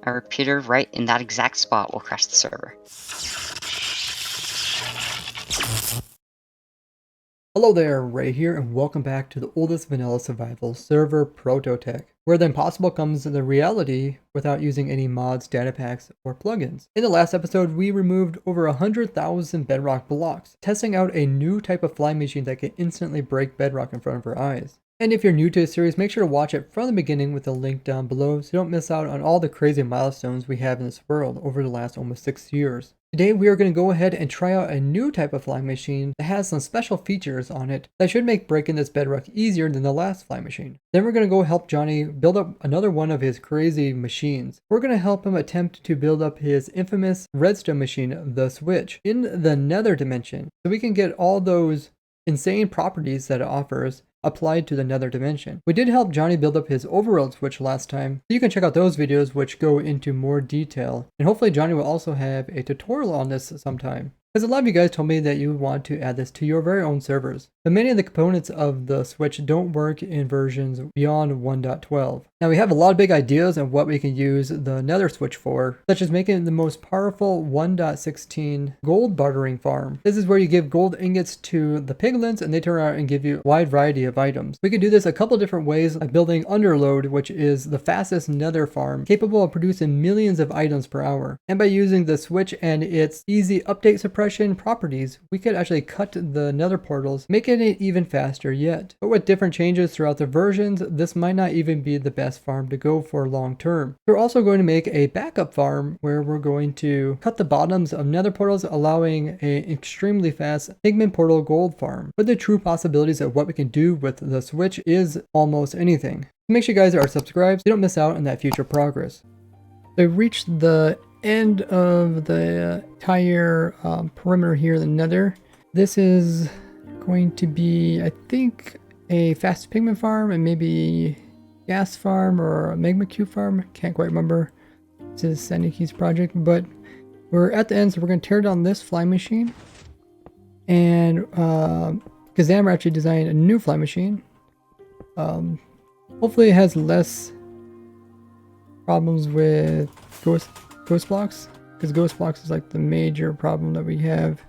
a repeater right in that exact spot will crash the server. Hello there, Ray here, and welcome back to the oldest vanilla survival server, ProtoTech, where the impossible comes to the reality without using any mods, data packs, or plugins. In the last episode, we removed over 100,000 bedrock blocks, testing out a new type of flying machine that can instantly break bedrock in front of our eyes. And if you're new to the series, make sure to watch it from the beginning with the link down below so you don't miss out on all the crazy milestones we have in this world over the last almost 6 years. Today we are going to go ahead and try out a new type of flying machine that has some special features on it that should make breaking this bedrock easier than the last flying machine. Then we're going to go help Johnny build up another one of his crazy machines. We're going to help him attempt to build up his infamous redstone machine, the Switch, in the nether dimension so we can get all those insane properties that it offers applied to the nether dimension. We did help Johnny build up his overworld switch last time, so you can check out those videos which go into more detail. And hopefully Johnny will also have a tutorial on this sometime, because a lot of you guys told me that you want to add this to your very own servers. But many of the components of the Switch don't work in versions beyond 1.12. Now we have a lot of big ideas on what we can use the nether switch for, such as making the most powerful 1.16 gold bartering farm. This is where you give gold ingots to the piglins and they turn around and give you a wide variety of items. We could do this a couple different ways by building Underload, which is the fastest nether farm capable of producing millions of items per hour. And by using the switch and its easy update suppression properties, we could actually cut the nether portals, making it even faster yet. But with different changes throughout the versions, this might not even be the best farm to go for long term. We're also going to make a backup farm where we're going to cut the bottoms of nether portals, allowing an extremely fast pigment portal gold farm. But the true possibilities of what we can do with the switch is almost anything. So make sure you guys are subscribed so you don't miss out on that future progress. We've reached the end of the entire perimeter here in the nether. This is going to be, I think, a fast pigment farm and maybe gas farm or a magma cube farm. Can't quite remember. This is Sandy Key's project, but we're at the end, so we're going to tear down this flying machine. And Khazamer actually designed a new flying machine. Hopefully it has less problems with ghost blocks, because ghost blocks is like the major problem that we have.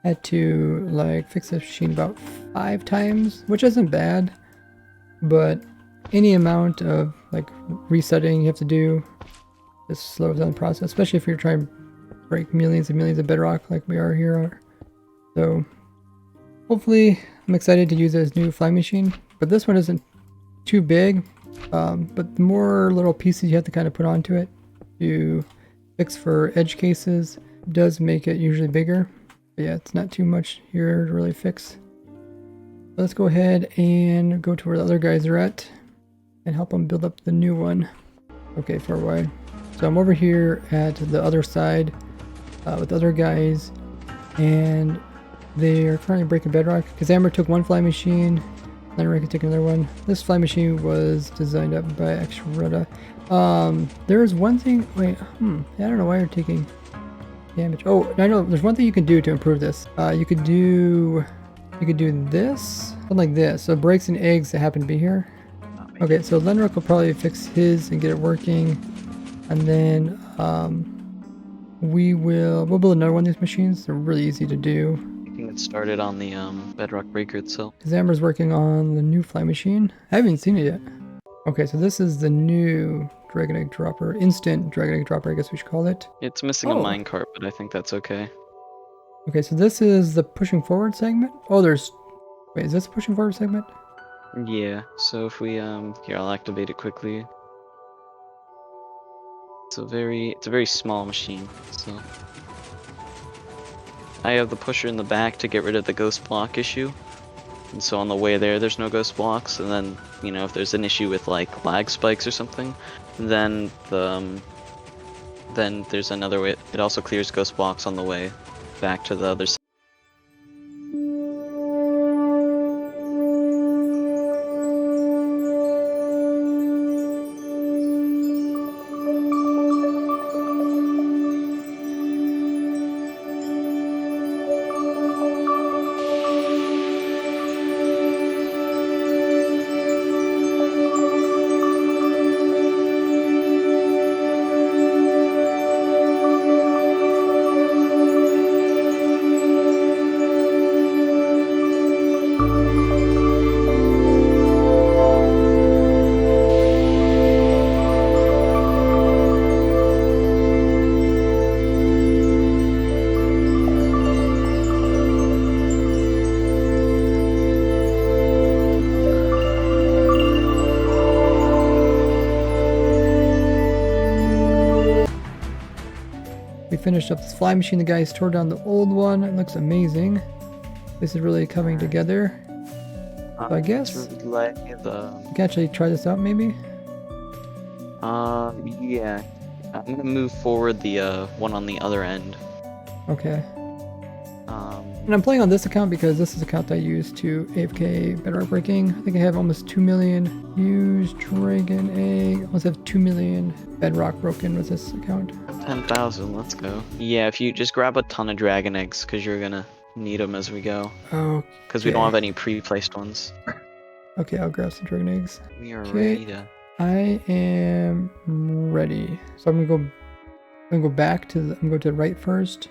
Had to like fix this machine about 5 times, which isn't bad, but any amount of like resetting you have to do just slows down the process, especially if you're trying to break millions and millions of bedrock like we are here. So hopefully I'm excited to use this new flying machine, but this one isn't too big, but the more little pieces you have to kind of put onto it to fix for edge cases does make it usually bigger. But yeah, it's not too much here to really fix. Let's go ahead and go to where the other guys are at and help them build up the new one. Okay, far wide. So I'm over here at the other side with the other guys, and they are currently breaking bedrock. Khazamer took one fly machine, then Ray can take another one. This fly machine was designed up by Asquaredrt. There's one thing. Wait, I don't know why you're taking damage. Oh, I know. There's one thing you can do to improve this. You could do this, something like this. So it breaks and eggs that happen to be here. Okay, so Lenrock will probably fix his and get it working, and then we'll build another one of these machines. They're really easy to do. You can get started on the bedrock breaker itself. Khazamer's working on the new fly machine. I haven't seen it yet. Okay, so this is the new dragon egg dropper, instant dragon egg dropper, I guess we should call it. It's missing a minecart, but I think that's okay. Okay, so this is the pushing forward segment. Oh, wait, is this a pushing forward segment? Yeah, so if we here, I'll activate it quickly. It's a very small machine, so I have the pusher in the back to get rid of the ghost block issue. And so on the way there's no ghost blocks, and then, you know, if there's an issue with like lag spikes or something, then then there's another way. It also clears ghost blocks on the way back to the other side. finished up this fly machine. The guys tore down the old one. It looks amazing. This is really coming together. So I guess It's really we can actually try this out maybe. yeah. I'm gonna move forward the one on the other end. Okay. And I'm playing on this account because this is the account I use to AFK bedrock breaking. I think I have almost 2 million use dragon egg. I almost have 2 million bedrock broken with this account. 10,000, let's go. Yeah, if you just grab a ton of dragon eggs, because you're gonna need them as we go. Oh. Because we don't have any pre-placed ones. Okay, I'll grab some dragon eggs. We are Okay. ready to... I am ready. So I'm gonna go back to I'm going to the right first.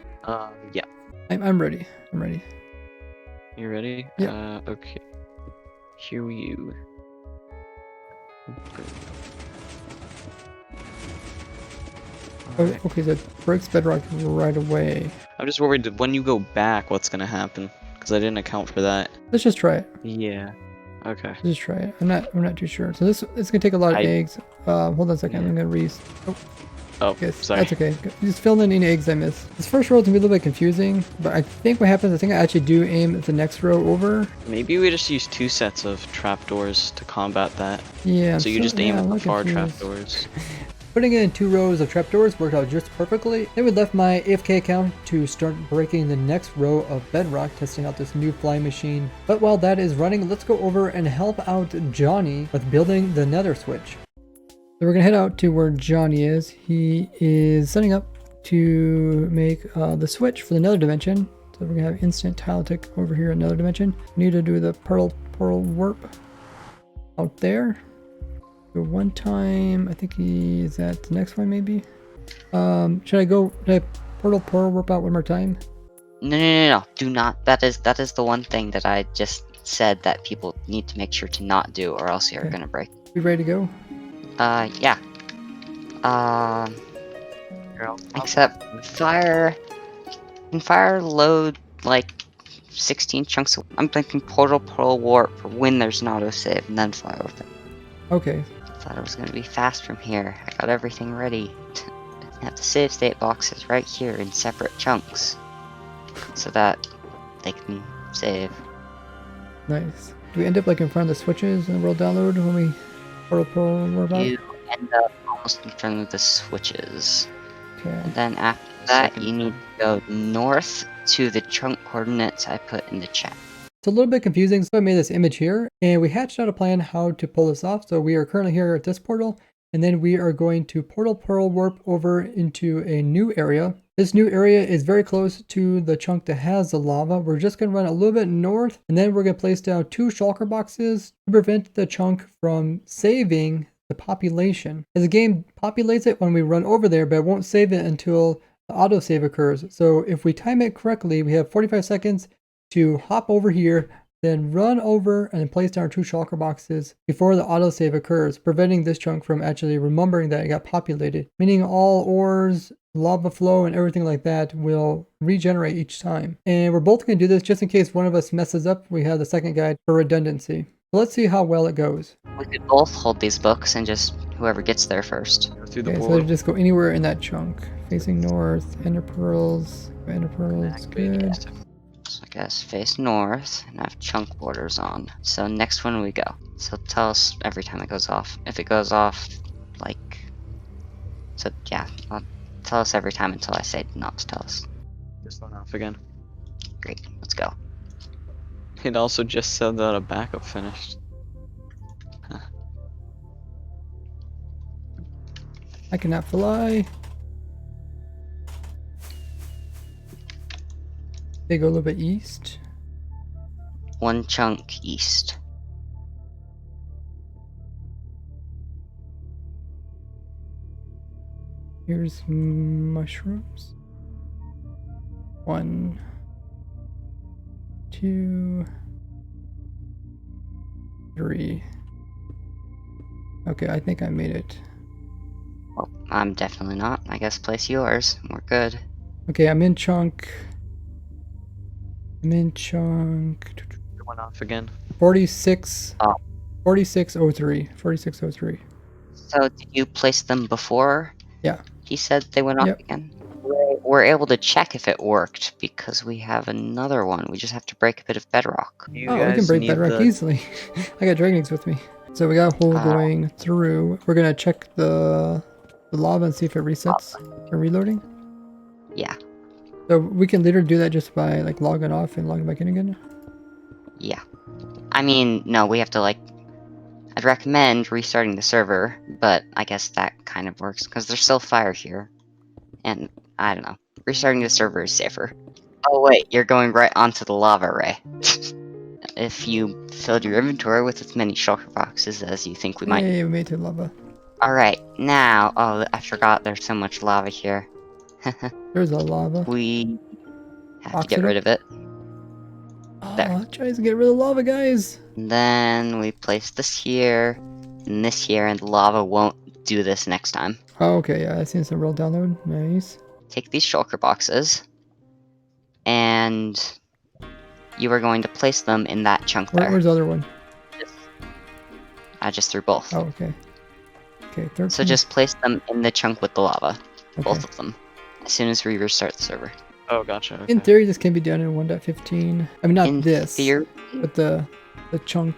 Yeah. I'm ready. I'm ready. You ready? Yeah. Okay. Here you. Oh, okay, so it breaks bedrock right away. I'm just worried that when you go back, what's gonna happen? Because I didn't account for that. Let's just try it. Yeah. Okay. Let's just try it. I'm not too sure. So it's gonna take a lot of eggs. Hold on a second. Yeah. I'm gonna Oh, yes, sorry. that's okay. Just fill in any eggs I miss. This first row is gonna be a little bit confusing, but I think what happens, I think I actually do aim at the next row over. Maybe we just use 2 sets of trapdoors to combat that. Yeah. So you just aim yeah, at I'm the far confused. trapdoors. Putting it in 2 rows of trapdoors worked out just perfectly. Then we left my AFK account to start breaking the next row of bedrock, testing out this new flying machine. But while that is running, let's go over and help out Johnny with building the nether switch. So we're gonna head out to where Johnny is. He is setting up to make the switch for the nether dimension. So we're gonna have instant tile tick over here in nether dimension. We need to do the pearl warp out there. One time, I think he's at the next one maybe. Should I pearl warp out one more time? No, do not. That is the one thing that I just said that people need to make sure to not do, or else you're Okay. gonna break. We ready to go? Yeah. Except fire load like 16 chunks. I'm thinking pearl warp for when there's an autosave, and then fly over them. Okay. Thought it was gonna be fast from here. I got everything ready. I have the save state boxes right here in separate chunks, so that they can save. Nice. Do we end up like in front of the switches and world download when we pearl warp out? You end up almost in front of the switches. Okay. And then after that, you need to go north to the chunk coordinates I put in the chat. It's a little bit confusing, so I made this image here, and we hatched out a plan how to pull this off. So we are currently here at this portal, and then we are going to pearl warp over into a new area. This new area is very close to the chunk that has the lava. We're just going to run a little bit north, and then we're going to place down 2 shulker boxes to prevent the chunk from saving the population. As the game populates it when we run over there, but it won't save it until the autosave occurs. So if we time it correctly, we have 45 seconds to hop over here, then run over and place down our 2 shulker boxes before the autosave occurs, preventing this chunk from actually remembering that it got populated, meaning all ores, lava flow, and everything like that will regenerate each time. And we're both going to do this just in case one of us messes up. We have the second guide for redundancy. So let's see how well it goes. We could both hold these books and just whoever gets there first. Go through the Okay, so portal. just go anywhere in that chunk. Facing north, ender pearls, good. So I guess face north and have chunk borders on. So next one we go. So tell us every time it goes off. If it goes off, like, so yeah, tell us every time until I say not to tell us. Just went off again. Great, let's go. It also just said that a backup finished. I cannot fly. They go a little bit east. One chunk east. Here's mushrooms. 1, 2, 3. Okay, I think I made it. Well, I'm definitely not. I guess place yours. We're good. Okay, I'm in chunk. I'm in chunk. It went off again. 46. Oh. 4603. 4603. So did you place them before? Yeah. He said they went off Yep. again. we're able to check if it worked because we have another one. We just have to break a bit of bedrock. You Oh, we can guys break need bedrock the- easily. I got dragon eggs with me. So we got a hole Uh, going through. We're gonna check the lava and see if it resets or reloading. Yeah, So we can literally do that just by like logging off and logging back in again. yeah. I mean, no, we have to like... I'd recommend restarting the server, but I guess that kind of works because there's still fire here. And, I don't know. Restarting the server is safer. Oh wait, you're going right onto the lava, Ray. If you filled your inventory with as many shulker boxes as you think we might. Hey, we made it to lava. Alright, now... Oh, I forgot there's so much lava here. There's a lava. We have to get Oxidate. rid of it. There. Oh, tries to get rid of lava, guys. And then we place this here, and this here, and the lava won't do this next time. Oh, okay, yeah, I've seen some real download. Nice. Take these shulker boxes, and you are going to place them in that chunk there. Where's the other one? I just threw both. Oh, okay. Okay, 13. So just place them in the chunk with the lava. Okay. Both of them. As soon as we restart the server. Oh, gotcha. Okay. In theory, this can be done in 1.15. I mean, not In this, theory... but the chunk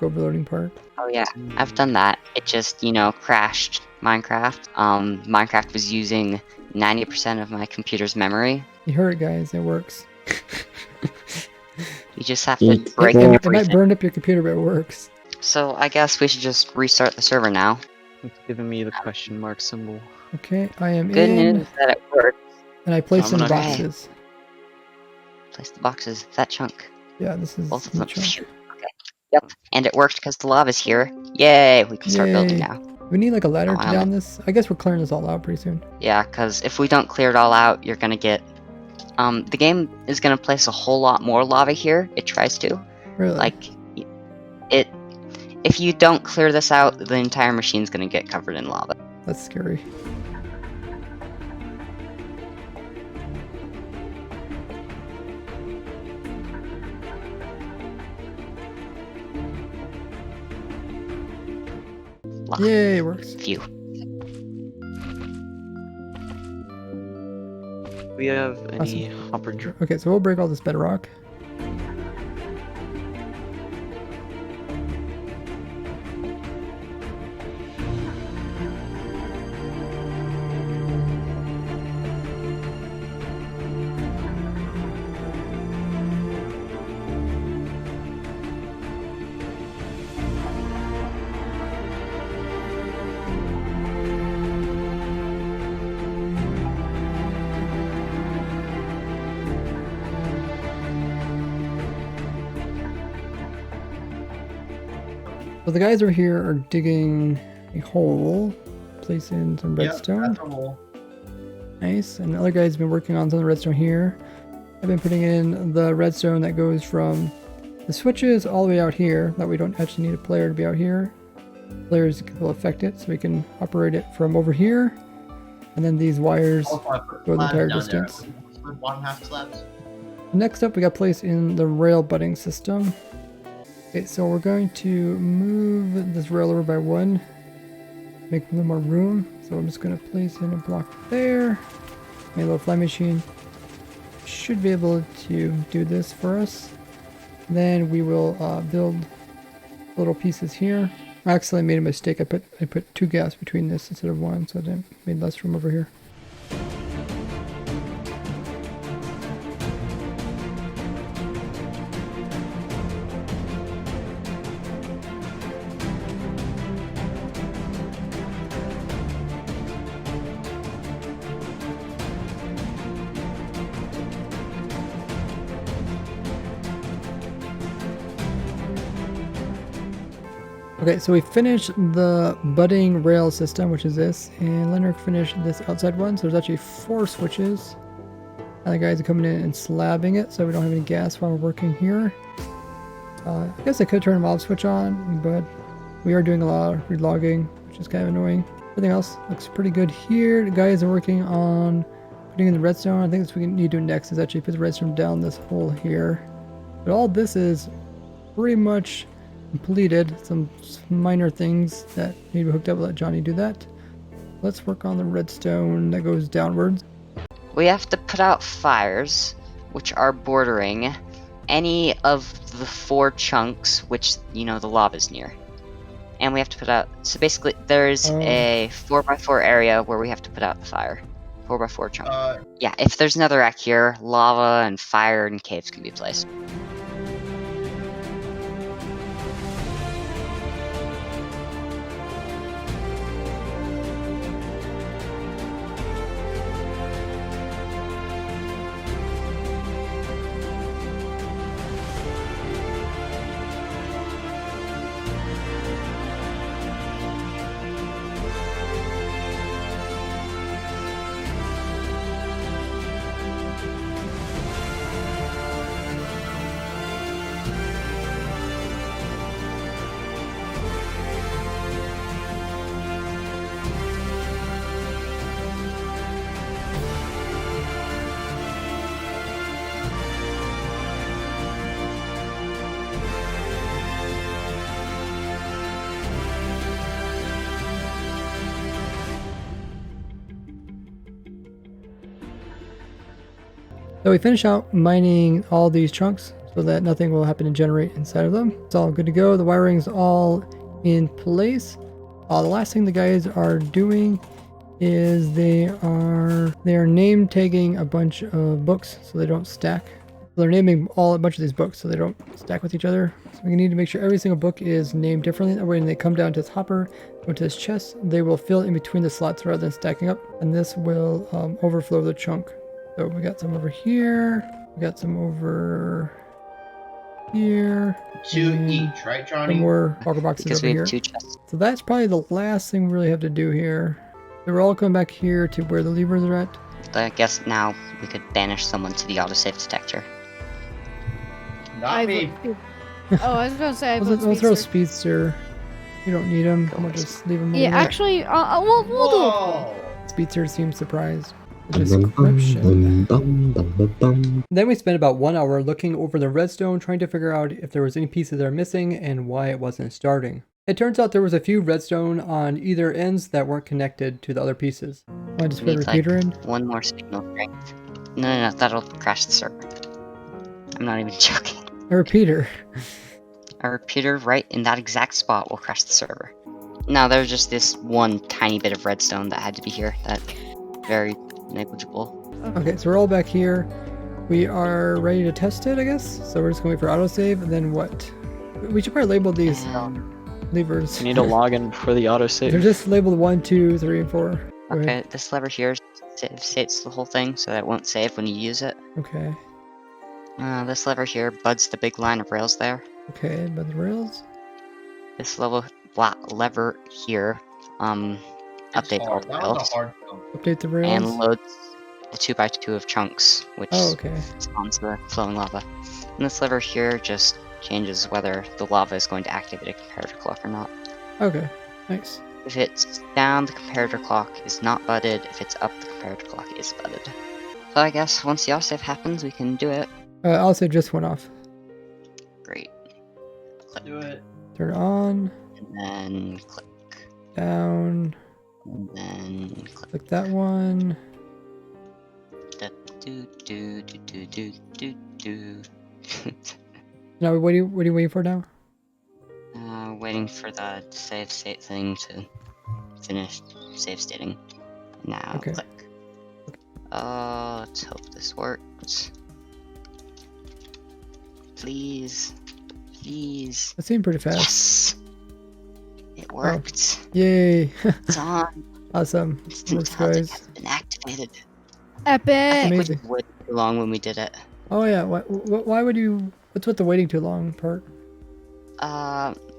overloading part. Oh yeah, I've done that. It just, you know, crashed Minecraft. Minecraft was using 90% of my computer's memory. You heard it, guys. It works. You just have to break It might everything. burn up your computer, but it works. So I guess we should just restart the server now. It's giving me the question mark symbol. Okay, I am Good in, news that it worked. and I placed I'm in gonna- boxes. Place the boxes, that chunk. Yeah, this is Both of the them. chunk. Phew. Okay. Yep. And it worked because the lava's here. Yay! We can start building Yay. now. We need like a ladder Oh, to I down this. I guess we're clearing this all out pretty soon. Yeah, because if we don't clear it all out, you're gonna get... the game is gonna place a whole lot more lava here. It tries to. Really? Like, it... If you don't clear this out, the entire machine's gonna get covered in lava. That's scary. Lava. Yay, it works. Phew. We have any hopper dr- Okay, so we'll break all this bedrock. So the guys over here are digging a hole, placing some redstone. Yep, that's a hole. Nice. And the other guy's been working on some of the redstone here. I've been putting in the redstone that goes from the switches all the way out here. That we don't actually need a player to be out here. Players will affect it, so we can operate it from over here. And then these wires Also, I put go the slabs entire down there. distance. The bottom half slabs. Next up, we got placed in the rail butting system. Okay, so we're going to move this rail over by one, make a little more room. So I'm just going to place in a block there. My little fly machine should be able to do this for us. Then we will build little pieces here. I actually made a mistake. I put two gaps between this instead of one, so I made less room over here. Okay, so we finished the budding rail system, which is this, and Leonard finished this outside one. So there's actually 4 switches. And the guys are coming in and slabbing it, so we don't have any gas while we're working here. I guess I could turn a mob switch on, but we are doing a lot of relogging, which is kind of annoying. Everything else looks pretty good here. The guys are working on putting in the redstone. I think that's what we need to do next is actually put the redstone down this hole here. But all this is pretty much completed. Some minor things that need to be hooked up. We'll let Johnny do that. Let's work on the redstone that goes downwards. we have to put out fires, which are bordering any of the 4 chunks which, the lava's near. And we have to put out, so basically there's a 4x4 area where we have to put out the fire. 4x4 chunk. Yeah, if there's netherrack here, lava and fire and caves can be placed. So we finish out mining all these chunks so that nothing will happen to generate inside of them. It's all good to go. The wiring's all in place. The last thing the guys are doing is they are name tagging a bunch of books so they don't stack. So they're naming a bunch of these books so they don't stack with each other. So we need to make sure every single book is named differently. That way when they come down to this hopper, go to this chest, they will fill in between the slots rather than stacking up. And this will overflow the chunk. So we got some over here. We got some over here. 2 each, right, Johnny? Some more auger boxes Because over we here. have 2 chests. So that's probably the last thing we really have to do here. So we're all coming back here to where the levers are at. I guess now we could banish someone to the autosave detector. Not me. Oh, I was going to say I vote We'll throw Speedster. Speedster. We don't need him. Go We'll with just leave him. Yeah, over there. actually, we'll do it. Whoa! Speedster seems surprised. The description. Then we spent about 1 hour looking over the redstone, trying to figure out if there was any pieces that are missing and why it wasn't starting. It turns out there was a few redstone on either ends that weren't connected to the other pieces. I just put a Need, repeater in. 1 more signal strength. No, that'll crash the server. I'm not even joking. A repeater. A repeater right in that exact spot will crash the server. Now there's just this one tiny bit of redstone that had to be here. That very negligible. Okay, so we're all back here. We are ready to test it, I guess. So we're just going to wait for autosave, and then what? We should probably label these levers. You need a login for the They're autosave. just labeled 1, 2, 3, and 4. Go Okay, ahead. this lever here saves the whole thing, so that it won't save when you use it. Okay. This lever here buds the big line of rails there. Okay, by the rails. This lever here, updates all the That was rails a hard jump. Update the and rails. loads the 2x2 of chunks, which Oh, okay. spawns the flowing lava. And this lever here just changes whether the lava is going to activate a comparator clock or not. Okay, nice. If it's down, the comparator clock is not budded. If it's up, the comparator clock is budded. So I guess once the autosave happens, we can do it. Autosave just went off. Great. Do it. Turn it on, And then click. down, And then click. click that one. Do do do do do do do. Now, what are you waiting for now? Waiting for the save state thing to finish save stating. Now Okay. click. Let's hope this works. Please. Please. That seemed pretty fast. Yes! It worked. Yay! It's on. Awesome. Instant Works, intelligence guys. has been activated. I Epic. think Amazing. we waited too long when we did it. Oh yeah. Why would you? What's with the waiting too long part?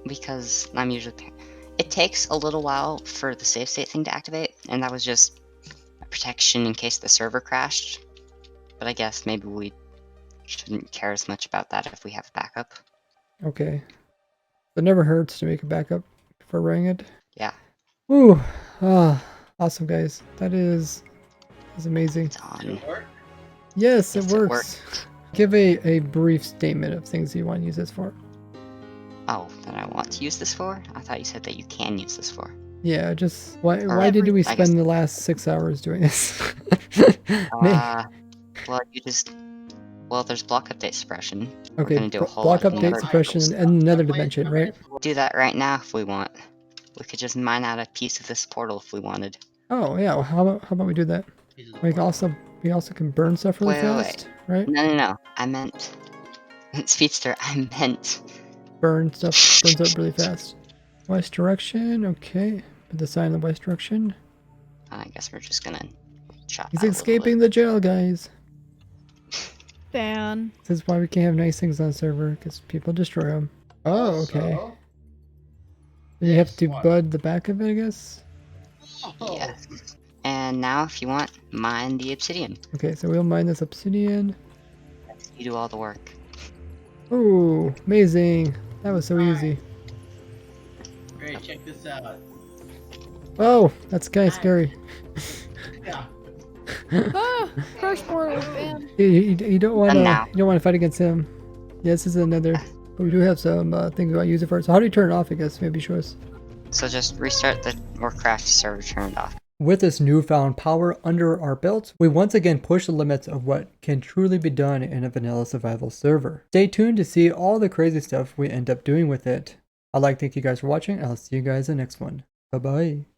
Because I'm usually... It takes a little while for the save state thing to activate, and that was just a protection in case the server crashed. But I guess maybe we shouldn't care as much about that if we have a backup. Okay. It never hurts to make a backup before running it. Yeah, Ooh. Awesome, guys. That's amazing. it's on. Did it work? Yes, it Yes, it works. Give a brief statement of things you want to use this for. Oh, that I want to use this for? I thought you said that you can use this for. Yeah, just why Or did we I guess- spend the last 6 hours doing this? Well, well, there's block update suppression. Okay, We're gonna do a whole block lot of update nether suppression portals. and another dimension, right? Do that right now if we want. We could just mine out a piece of this portal if we wanted. Oh yeah, well, how about we do that? We also can burn stuff really Wait. fast, right? No. I meant Speedster. I meant Burns up really fast. West direction, okay. Put the sign in the west direction. I guess we're just gonna chop. He's out a little escaping bit. the jail, guys. Dan. This is why we can't have nice things on server, because people destroy them. Oh, okay. You have to bud the back of it, I guess? Yes. And now, if you want, mine the obsidian. Okay, so we'll mine this obsidian. You do all the work. Ooh, amazing. That was so easy. Great, check this out. Oh, that's kind of scary. Yeah. Ah, crush portal, Dan. You don't want And now. to fight against him. Yeah, this is another. But we do have some things we want to use it for. So how do you turn it off? I guess maybe show us. So just restart the Warcraft server, turn it off. With this newfound power under our belts, we once again push the limits of what can truly be done in a vanilla survival server. Stay tuned to see all the crazy stuff we end up doing with it. I'd like to thank you guys for watching, and I'll see you guys in the next one. Bye bye.